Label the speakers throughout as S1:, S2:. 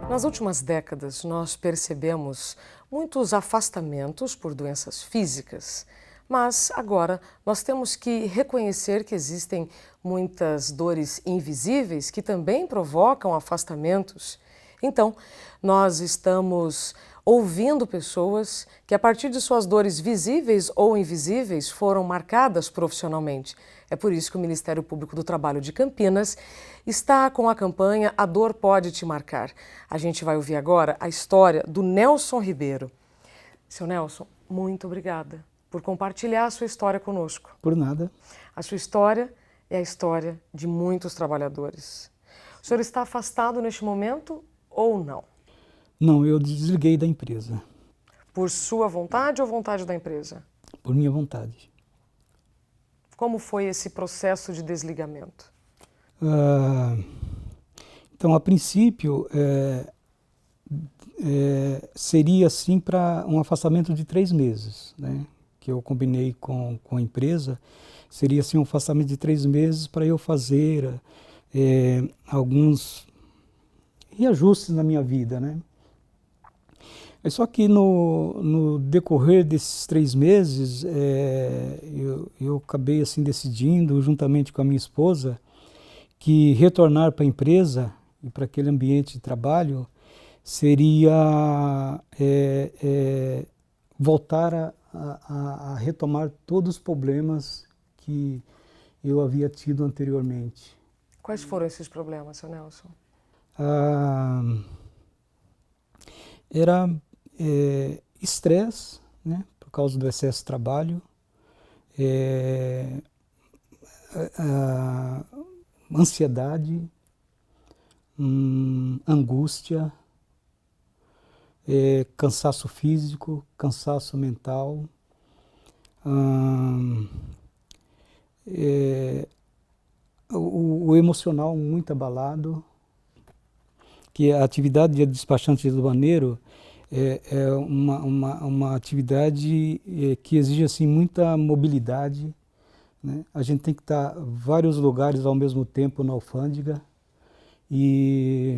S1: Nas últimas décadas, nós percebemos muitos afastamentos por doenças físicas, mas agora nós temos que reconhecer que existem muitas dores invisíveis que também provocam afastamentos. Então, nós estamos ouvindo pessoas que, a partir de suas dores visíveis ou invisíveis, foram marcadas profissionalmente. É por isso que o Ministério Público do Trabalho de Campinas está com a campanha A Dor Pode Te Marcar. A gente vai ouvir agora a história do Nelson Ribeiro. Seu Nelson, muito obrigada por compartilhar a sua história conosco.
S2: Por nada.
S1: A sua história é a história de muitos trabalhadores. O senhor está afastado neste momento ou não?
S2: Não, eu desliguei da empresa.
S1: Por sua vontade ou vontade da empresa?
S2: Por minha vontade.
S1: Como foi esse processo de desligamento?
S2: Então, a princípio, seria assim para um afastamento de 3 meses, né? Que eu combinei com a empresa. Seria assim um afastamento de 3 meses para eu fazer alguns reajustes na minha vida, né? Só que no decorrer desses 3 meses, eu acabei assim decidindo, juntamente com a minha esposa, que retornar para a empresa e para aquele ambiente de trabalho seria voltar a retomar todos os problemas que eu havia tido anteriormente.
S1: Quais foram esses problemas, seu Nelson?
S2: Era estresse, né, por causa do excesso de trabalho, ansiedade, angústia, cansaço físico, cansaço mental, o emocional muito abalado, que a atividade de despachante de aduaneiro é uma atividade que exige assim, muita mobilidade, né? A gente tem que estar em vários lugares ao mesmo tempo na alfândega e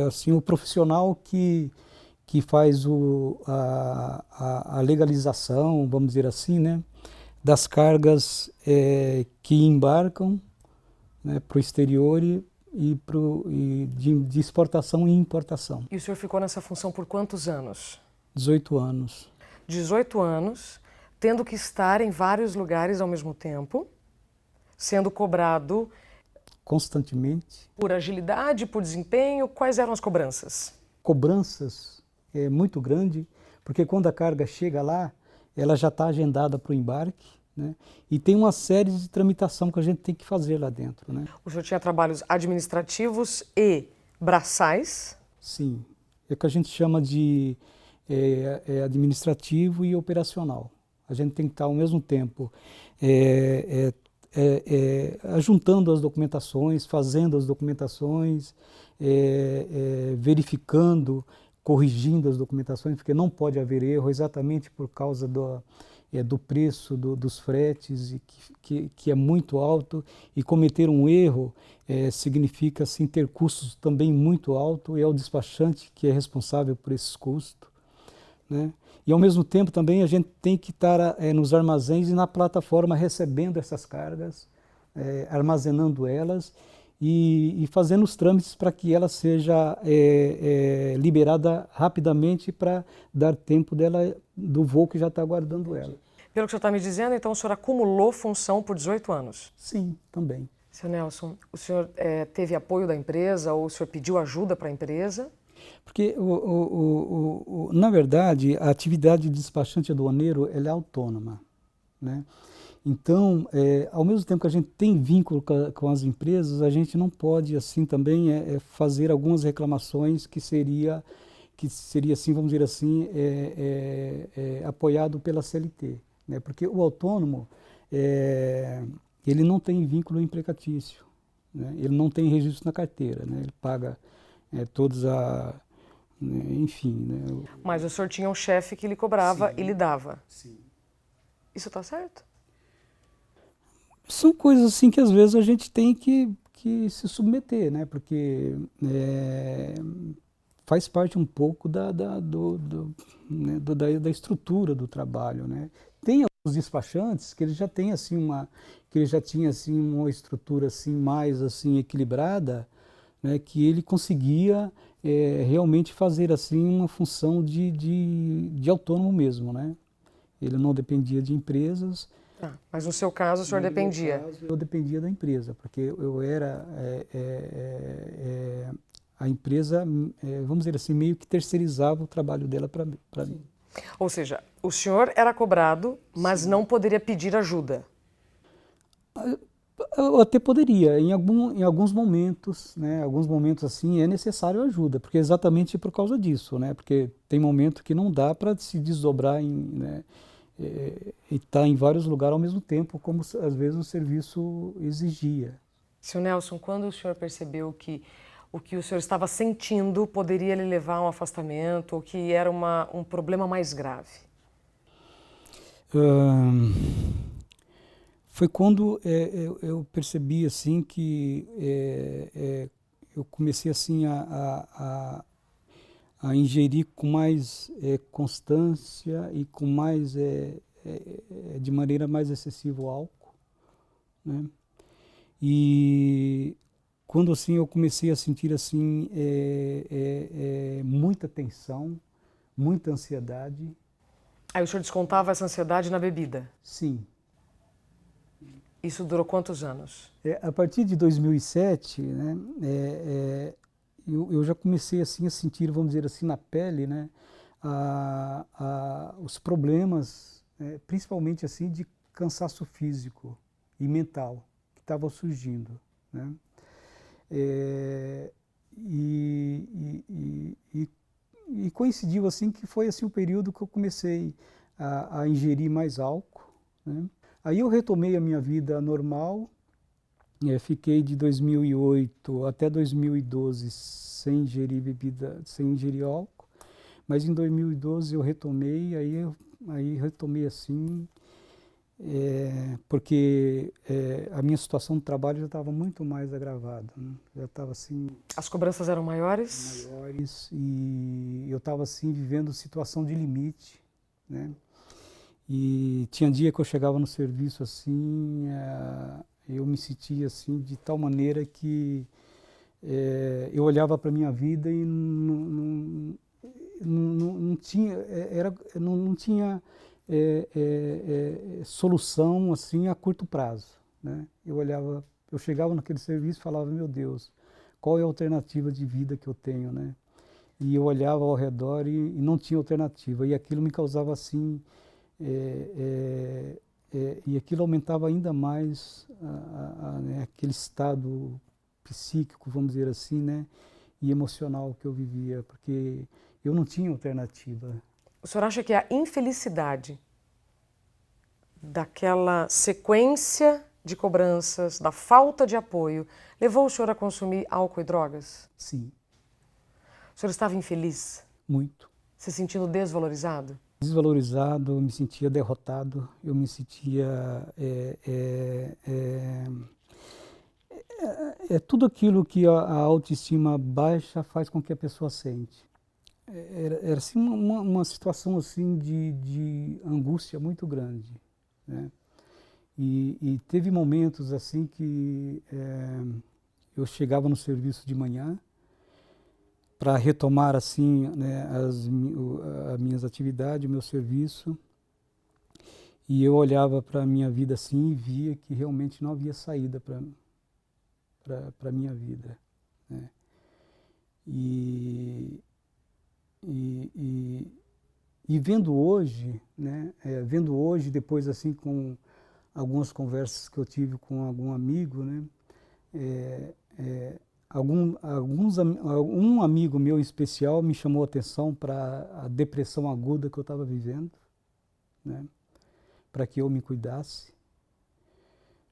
S2: assim, o profissional que faz a legalização, vamos dizer assim, né, das cargas que embarcam, né, para o exterior e de exportação e importação.
S1: E o senhor ficou nessa função por quantos anos?
S2: 18 anos.
S1: 18 anos, tendo que estar em vários lugares ao mesmo tempo, sendo cobrado
S2: constantemente.
S1: Por agilidade, por desempenho, quais eram as cobranças?
S2: Cobranças muito grande, porque quando a carga chega lá, ela já está agendada para o embarque, né? E tem uma série de tramitação que a gente tem que fazer lá dentro, né?
S1: O senhor tinha trabalhos administrativos e braçais?
S2: Sim, é o que a gente chama de administrativo e operacional. A gente tem que estar ao mesmo tempo ajuntando as documentações, fazendo as documentações, verificando, corrigindo as documentações, porque não pode haver erro exatamente por causa do preço dos fretes, que é muito alto, e cometer um erro significa assim, ter custos também muito altos, e é o despachante que é responsável por esses custos, né? E ao mesmo tempo também a gente tem que estar nos armazéns e na plataforma recebendo essas cargas, armazenando elas e fazendo os trâmites para que ela seja liberada rapidamente para dar tempo do voo que já está aguardando ela.
S1: Pelo que o senhor está me dizendo, então o senhor acumulou função por 18 anos?
S2: Sim, também.
S1: Seu Nelson, o senhor teve apoio da empresa ou o senhor pediu ajuda para a empresa?
S2: Porque, na verdade, a atividade de despachante aduaneiro ela é autônoma, né? Então, ao mesmo tempo que a gente tem vínculo com as empresas, a gente não pode, assim, também fazer algumas reclamações que seria assim, vamos dizer assim, apoiado pela CLT, né? Porque o autônomo, ele não tem vínculo empregatício, né? Ele não tem registro na carteira, né? Ele paga todos enfim, né?
S1: Mas o senhor tinha um chefe que lhe cobrava e lhe dava?
S2: Sim.
S1: Isso está certo?
S2: São coisas assim que às vezes a gente tem que que se submeter, né? Porque faz parte um pouco da estrutura do trabalho, né? Tem alguns despachantes que eles já têm assim uma estrutura assim mais assim equilibrada, né? Que ele conseguia realmente fazer assim uma função de autônomo mesmo, né? Ele não dependia de empresas.
S1: Mas no seu caso o senhor dependia?
S2: No meu caso, eu dependia da empresa, porque eu era a empresa, vamos dizer assim, meio que terceirizava o trabalho dela para mim.
S1: Ou seja, o senhor era cobrado, mas não poderia pedir ajuda?
S2: Eu até poderia, em alguns momentos, né? Alguns momentos assim é necessário ajuda, porque exatamente por causa disso, né? Porque tem momento que não dá para se desdobrar né? E estar em vários lugares ao mesmo tempo, como às vezes o serviço exigia.
S1: Seu Nelson, quando o senhor percebeu que o que o senhor estava sentindo poderia lhe levar a um afastamento ou que era um problema mais grave?
S2: Foi quando eu percebi assim que eu comecei assim a ingerir com mais constância e com mais de maneira mais excessiva o álcool, né? E quando assim eu comecei a sentir assim muita tensão, muita ansiedade.
S1: Aí o senhor descontava essa ansiedade na bebida?
S2: Sim.
S1: Isso durou quantos anos?
S2: A partir de 2007, né, eu já comecei assim a sentir, vamos dizer assim, na pele, né, os problemas, principalmente assim de cansaço físico e mental que estavam surgindo, né? E coincidiu assim que foi assim o período que eu comecei a ingerir mais álcool, né? Aí eu retomei a minha vida normal, fiquei de 2008 até 2012 sem ingerir bebida, sem ingerir álcool, mas em 2012 eu retomei, aí retomei assim, porque a minha situação de trabalho já estava muito mais agravada, né? Já estava assim...
S1: As cobranças eram maiores?
S2: Maiores, e eu estava assim vivendo situação de limite, né? E tinha dia que eu chegava no serviço assim, eu me sentia assim de tal maneira que eu olhava para a minha vida e não tinha, não tinha solução assim a curto prazo, né? Eu chegava naquele serviço e falava, meu Deus, qual é a alternativa de vida que eu tenho, né? E eu olhava ao redor e não tinha alternativa, e aquilo me causava assim... e aquilo aumentava ainda mais né, aquele estado psíquico, vamos dizer assim, né, e emocional que eu vivia, porque eu não tinha alternativa.
S1: O senhor acha que a infelicidade daquela sequência de cobranças, da falta de apoio, levou o senhor a consumir álcool e drogas?
S2: Sim.
S1: O senhor estava infeliz?
S2: Muito.
S1: Se sentindo desvalorizado?
S2: Desvalorizado, eu me sentia derrotado, eu me sentia... tudo aquilo que a autoestima baixa faz com que a pessoa sente. Era assim, uma situação assim de angústia muito grande, né? E teve momentos assim que eu chegava no serviço de manhã para retomar assim, né, as minhas atividades, o meu serviço, e eu olhava para a minha vida assim e via que realmente não havia saída para a minha vida, né? E vendo hoje, né, vendo hoje, depois assim com algumas conversas que eu tive com algum amigo, né, um amigo meu em especial me chamou a atenção para a depressão aguda que eu estava vivendo, né, para que eu me cuidasse.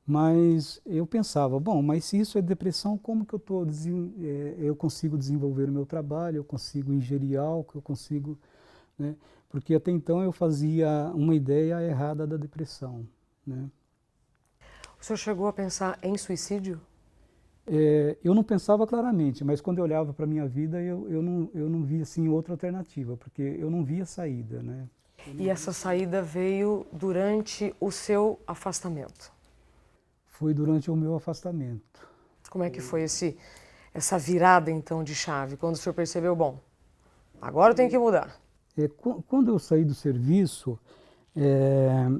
S2: Mas eu pensava, bom, mas se isso é depressão, como que eu consigo desenvolver o meu trabalho, eu consigo ingerir álcool, eu consigo... né? Porque até então eu fazia uma ideia errada da depressão, né?
S1: O senhor chegou a pensar em suicídio?
S2: Eu não pensava claramente, mas quando eu olhava para a minha vida, eu não via assim, outra alternativa, porque eu não via saída, né?
S1: E essa saída veio durante o seu afastamento?
S2: Foi durante o meu afastamento.
S1: Como é que foi essa virada, então, de chave? Quando o senhor percebeu, bom, agora eu tenho que mudar.
S2: Quando eu saí do serviço,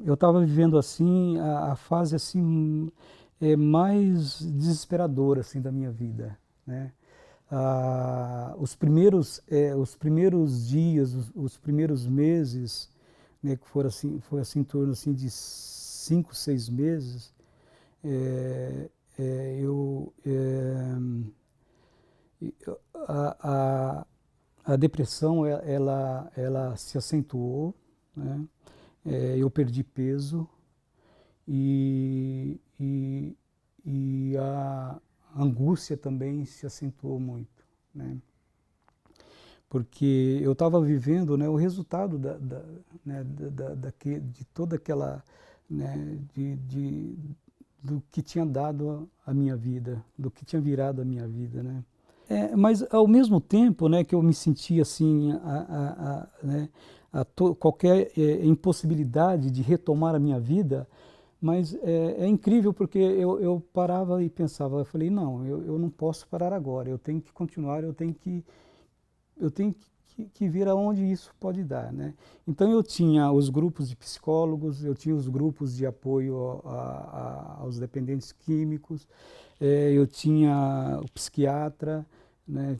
S2: eu estava vivendo assim a fase assim mais desesperadora assim da minha vida, né? Os primeiros dias, os primeiros meses, né, que foi assim em torno assim de 5, 6 meses, é, é, eu a, a, a depressão ela se acentuou, né? Eu perdi peso e, e, e a angústia também se acentuou muito, né? Porque eu estava vivendo, né, o resultado né, de toda aquela, né, do que tinha dado a minha vida, do que tinha virado a minha vida, né? Mas ao mesmo tempo, né, que eu me sentia assim, né, qualquer impossibilidade de retomar a minha vida, mas é incrível porque eu parava e pensava, eu falei, não, eu não posso parar agora, eu tenho que continuar, eu tenho que ver aonde isso pode dar, né? Então eu tinha os grupos de psicólogos, eu tinha os grupos de apoio aos dependentes químicos, eu tinha o psiquiatra, né?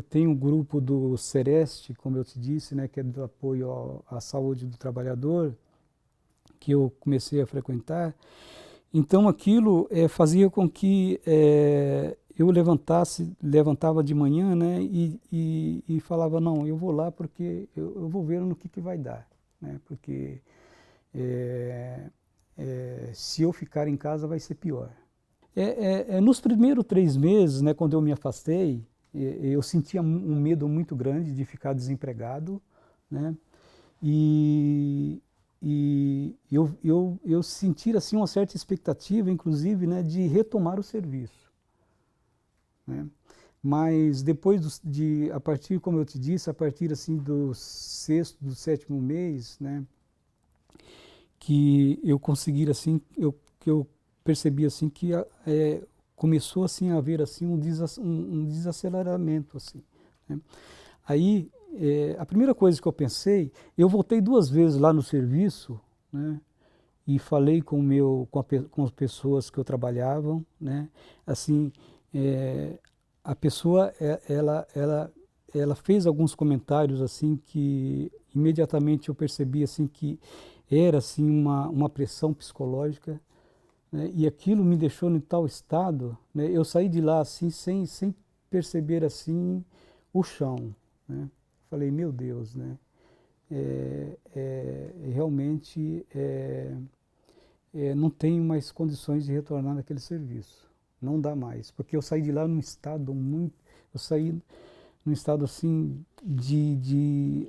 S2: Tem um grupo do Sereste, como eu te disse, né, que é do apoio à saúde do trabalhador, que eu comecei a frequentar. Então aquilo fazia com que eu levantava de manhã, né, e falava, não, eu vou lá porque eu vou ver no que vai dar, né, porque se eu ficar em casa vai ser pior. Nos primeiros 3 meses, né, quando eu me afastei, eu sentia um medo muito grande de ficar desempregado, né, e eu sentir assim uma certa expectativa, inclusive, né, de retomar o serviço, né? Mas depois a partir, como eu te disse, a partir assim do 6º, do 7º mês, né, que eu consegui assim, que eu percebi assim que começou assim a haver assim um desaceleramento assim, né? Aí a primeira coisa que eu pensei, eu voltei 2 vezes lá no serviço, né, e falei com as pessoas que eu trabalhava, né, assim, a pessoa ela fez alguns comentários assim que imediatamente eu percebi assim que era assim uma pressão psicológica, né, e aquilo me deixou em tal estado, né, eu saí de lá assim sem perceber assim o chão, né? Falei, meu Deus, né? Realmente não tenho mais condições de retornar naquele serviço. Não dá mais, porque eu saí de lá eu saí num estado assim de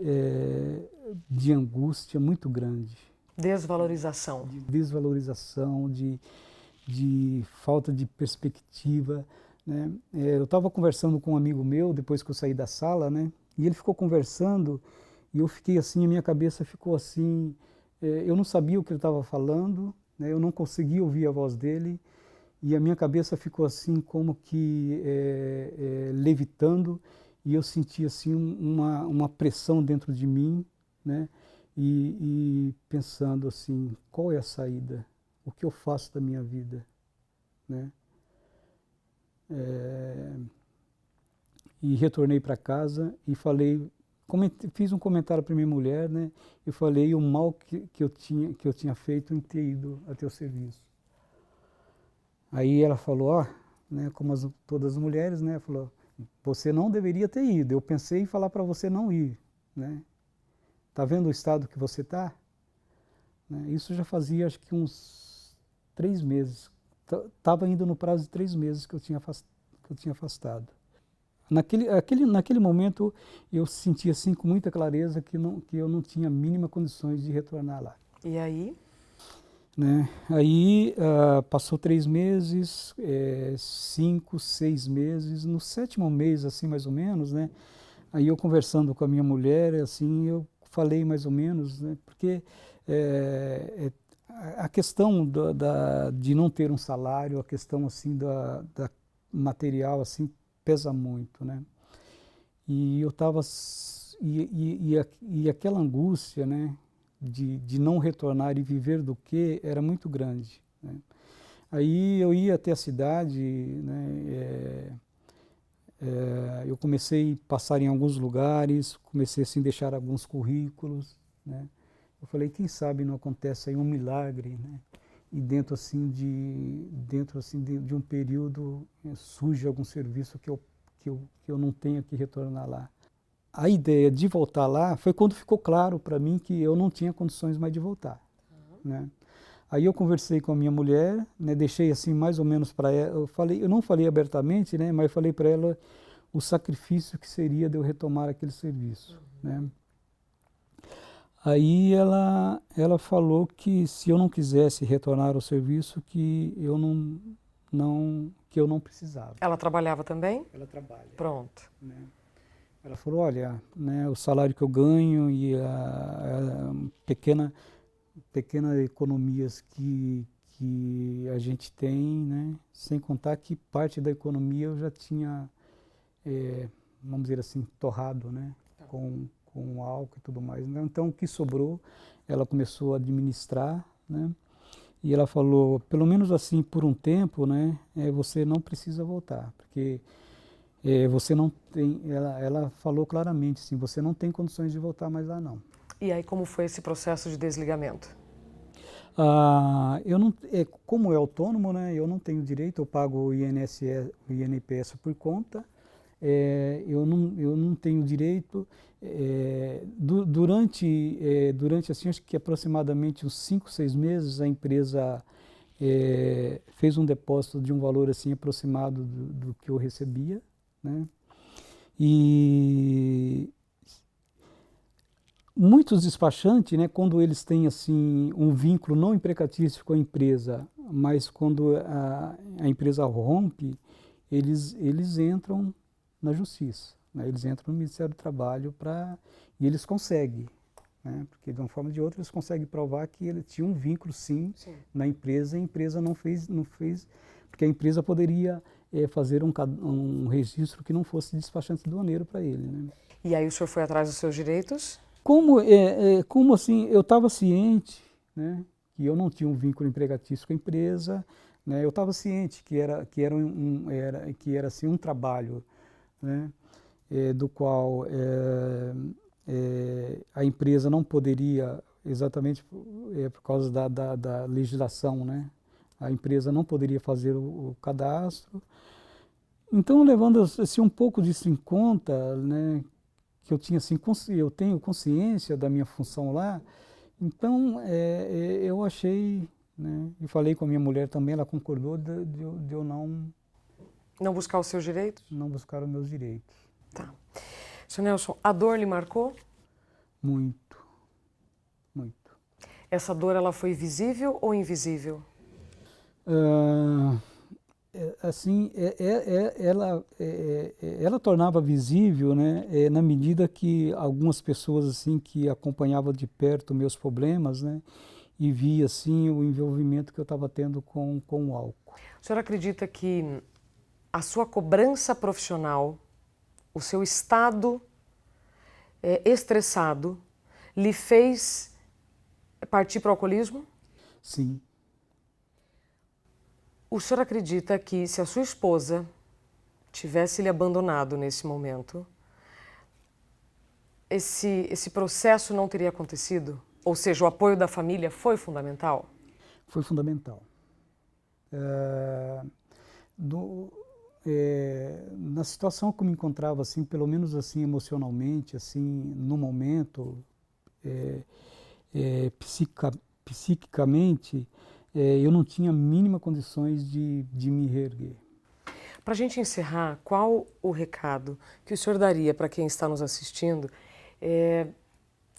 S2: angústia muito grande.
S1: Desvalorização.
S2: De desvalorização, de falta de perspectiva, né? Eu estava conversando com um amigo meu depois que eu saí da sala, né? E ele ficou conversando e eu fiquei assim, a minha cabeça ficou assim, eu não sabia o que ele estava falando, né? Eu não conseguia ouvir a voz dele e a minha cabeça ficou assim como que levitando e eu senti assim uma pressão dentro de mim, né? E pensando assim, qual é a saída? O que eu faço da minha vida, né? E retornei para casa e fiz um comentário para minha mulher, né? Eu falei o mal que eu tinha feito em ter ido até o serviço. Aí ela falou, ó, né, como todas as mulheres, né? Falou, você não deveria ter ido. Eu pensei em falar para você não ir, né? Tá vendo o estado que você tá? Né? Isso já fazia acho que uns 3 meses. Estava indo no prazo de 3 meses que eu tinha afastado. Naquele momento eu senti assim com muita clareza que eu não tinha a mínima condições de retornar lá.
S1: E aí?
S2: né? Aí passou 3 meses, 5, 6 meses, no 7º mês, assim, mais ou menos, né? Aí eu conversando com a minha mulher, assim, eu falei mais ou menos, né? Porque a questão de não ter um salário, a questão, assim, da material, assim, pesa muito, né? E eu estava... E aquela angústia, né? De não retornar e viver do que era muito grande, né? Aí eu ia até a cidade, né? Eu comecei a passar em alguns lugares, comecei assim, a deixar alguns currículos, né? Eu falei, quem sabe não acontece aí um milagre, né? E dentro assim de um período surge algum serviço que eu não tenha que retornar lá. A ideia de voltar lá foi quando ficou claro para mim que eu não tinha condições mais de voltar, né? Aí eu conversei com a minha mulher, né, deixei assim mais ou menos para ela, eu não falei abertamente, né, mas falei para ela o sacrifício que seria de eu retomar aquele serviço, né? Aí ela falou que se eu não quisesse retornar ao serviço, que eu não precisava.
S1: Ela trabalhava também?
S2: Ela trabalha.
S1: Pronto.
S2: Né? Ela falou, olha, né, o salário que eu ganho e a pequenas economias que a gente tem, né, sem contar que parte da economia eu já tinha, vamos dizer assim, torrado, né, com álcool e tudo mais. Então o que sobrou, ela começou a administrar, né, e ela falou, pelo menos assim por um tempo, né, você não precisa voltar, porque você não tem, ela falou claramente assim, você não tem condições de voltar mais lá não.
S1: E aí como foi esse processo de desligamento?
S2: Eu não, como é autônomo, né, eu não tenho direito, eu pago o INPS por conta, eu não tenho direito, durante assim, acho que aproximadamente uns 5, 6 meses, a empresa fez um depósito de um valor assim aproximado do que eu recebia, né? E muitos despachantes, né, quando eles têm assim um vínculo não empregatício com a empresa, mas quando a empresa rompe, eles entram na justiça, né? Eles entram no Ministério do Trabalho e eles conseguem, né? Porque de uma forma ou de outra eles conseguem provar que ele tinha um vínculo sim, na empresa, e a empresa não fez, porque a empresa poderia fazer um registro que não fosse despachante aduaneiro para ele, né?
S1: E aí o senhor foi atrás dos seus direitos?
S2: Como assim, eu estava ciente, né, que eu não tinha um vínculo empregatício com a empresa, né, eu estava ciente que era assim, um trabalho, né, do qual a empresa não poderia, exatamente por causa da legislação, né, a empresa não poderia fazer o cadastro. Então, levando assim, um pouco disso em conta, né, que eu tinha assim, eu tenho consciência da minha função lá, então eu achei, né, e falei com a minha mulher também, ela concordou de eu
S1: Não buscar os seus direitos?
S2: não buscar os meus direitos.
S1: Tá. Seu Nelson, a dor lhe marcou?
S2: Muito, muito.
S1: Essa dor ela foi visível ou invisível?
S2: Assim, ela tornava visível, né, na medida que algumas pessoas assim que acompanhavam de perto meus problemas, né, e via assim o envolvimento que eu estava tendo com o álcool.
S1: O senhor acredita que a sua cobrança profissional, o seu estado estressado, lhe fez partir para o alcoolismo?
S2: Sim.
S1: O senhor acredita que se a sua esposa tivesse lhe abandonado nesse momento, esse processo não teria acontecido? Ou seja, o apoio da família foi fundamental?
S2: Foi fundamental. Na situação que eu me encontrava, assim, pelo menos assim emocionalmente, assim, no momento, psiquicamente, eu não tinha a mínima condições de me reerguer.
S1: Para a gente encerrar, qual o recado que o senhor daria para quem está nos assistindo?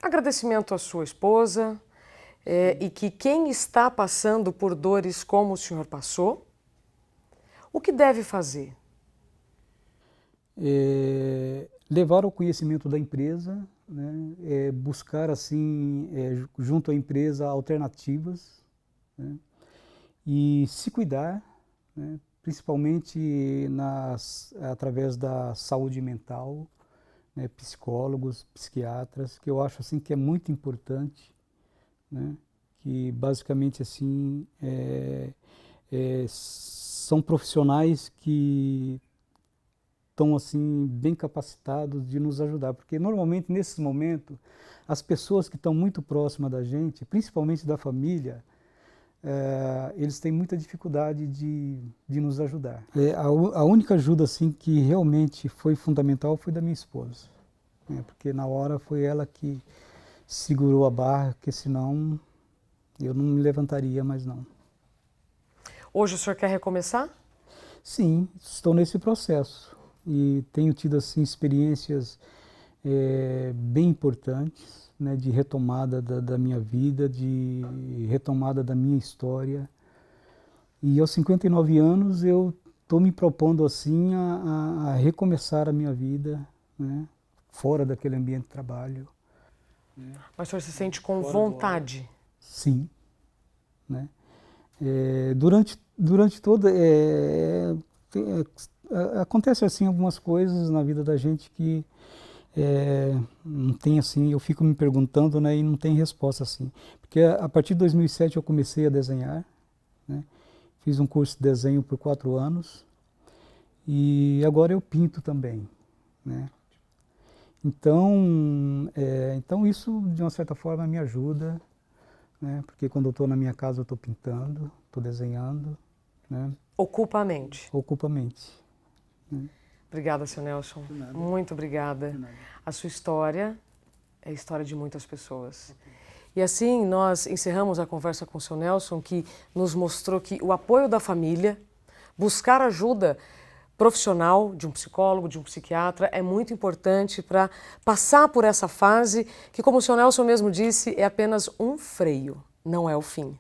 S1: Agradecimento à sua esposa, e que quem está passando por dores como o senhor passou, o que deve fazer?
S2: Levar ao conhecimento da empresa, né, buscar assim, junto à empresa, alternativas, né, e se cuidar, né, principalmente através da saúde mental, né, psicólogos, psiquiatras, que eu acho assim que é muito importante, né, que basicamente assim são profissionais que estão assim bem capacitados de nos ajudar, porque normalmente nesses momentos as pessoas que estão muito próximas da gente, principalmente da família, eles têm muita dificuldade de nos ajudar. A única ajuda assim que realmente foi fundamental foi da minha esposa, né, porque na hora foi ela que segurou a barra, porque senão eu não me levantaria mais não.
S1: Hoje o senhor quer recomeçar?
S2: Sim, estou nesse processo e tenho tido assim experiências bem importantes, né, de retomada da minha vida, de retomada da minha história. E aos 59 anos eu estou me propondo assim a recomeçar a minha vida, né, fora daquele ambiente de trabalho.
S1: Mas o senhor se sente com vontade?
S2: Sim, né? Durante toda acontece assim algumas coisas na vida da gente que não tem assim, eu fico me perguntando, né, e não tem resposta assim, porque a partir de 2007 eu comecei a desenhar, né, fiz um curso de desenho por 4 anos e agora eu pinto também, né. Então isso de uma certa forma me ajuda, né, porque quando eu estou na minha casa eu estou pintando, estou desenhando, né.
S1: Ocupa a mente.
S2: Ocupa a mente.
S1: Obrigada, Sr. Nelson. Muito obrigada. A sua história é a história de muitas pessoas. E assim nós encerramos a conversa com o Sr. Nelson, que nos mostrou que o apoio da família, buscar ajuda profissional de um psicólogo, de um psiquiatra, é muito importante para passar por essa fase que, como o Sr. Nelson mesmo disse, é apenas um freio, não é o fim.